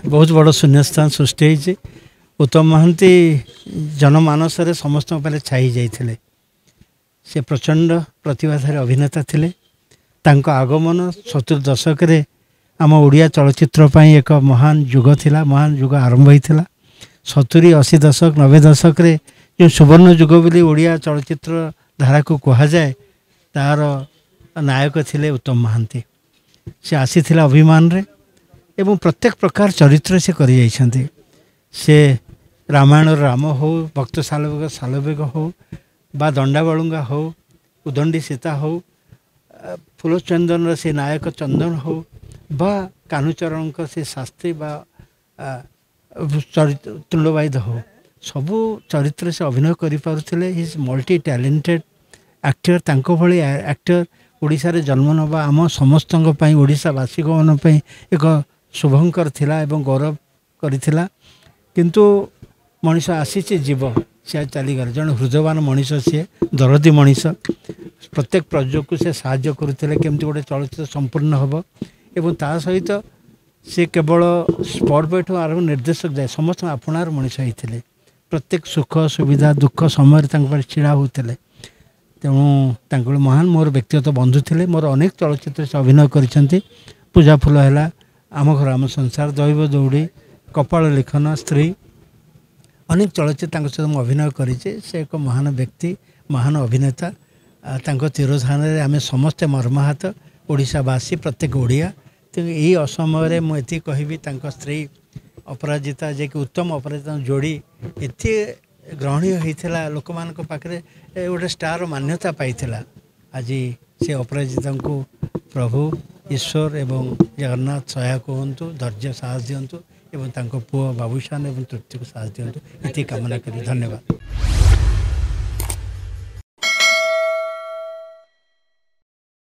बहुत बड़ शून्यस्थान सृष्टि होती। उत्तम महांती जनमानस समस्त छाई जाते। से प्रचंड प्रतिभाधारी अभिनेता थिले। तांको आगमन 70 दशक आम ओडिया चलचित्र एक महान युग थिला, महान युग आरंभ होता। 70 80 दशक 90 दशक जो सुवर्ण युग बोली ओडिया चलचित्र धारा को कह जाए तार नायक थिले उत्तम महांती। से आसी अभिमान रे एवं प्रत्येक प्रकार चरित्र से कर जाइछन्ति। से रामायण राम हो, भक्त सालवेग सालवेग हो, बा दंडाबलुंगा हो, उदंडी सीता हो, फूलचंदन से नायक चंदन हो, बा कानुचरण से शास्त्री बा तुंडवाईद हो, सबू चरित्र से अभिनय करें। His multi talented actor. तांको भली एक्टर ओडिशा रे जन्म नवा आम समस्त ओडिशावासी एक शुभंकर थिला एवं गौरव करिथिला। किंतु मनीष आसी जीव सी चलीगले जन हृदयवान मनीष, सी दरदी मनीष। प्रत्येक प्रयोग को से साहाय्य करुले केमती गोटे चलचित्र संपूर्ण हम। एवं ता सहित सी केवल स्पॉट बैठ आरंभ निर्देशक जाए समस्त आपणार मनीष होते। प्रत्येक सुख सुविधा दुख समय छिड़ा होते। तेणु महान मोर व्यक्तिगत बंधु थे। मोर अनेक चलचित्र से अभिनय कर पूजा फूल है, आम घर आम संसार, दैव दौड़ी, कपाल लिखन, स्त्री, अनेक चलचित्र सहित अभिनय करे। से एक महान व्यक्ति, महान अभिनेता। तिरोधान आम समस्ते मर्माहत ओडिशावासी, प्रत्येक ओडिया। तेणु यही असमय मुझे कहबी स्त्री अपराजिता जे कि उत्तम अपराजिता जोड़ी एत ग्रहणीय होता लोक मान पाखे गोटे स्टार मान्यता पाइला। आज से अपराजिता को प्रभु ईश्वर एवं जगन्नाथ सहायक हूँ, धैर्य साहस दिंतु एवं पुओ बाबूशान एवं तृप्ति को साहस दिंतु। ये कामना करी। धन्यवाद।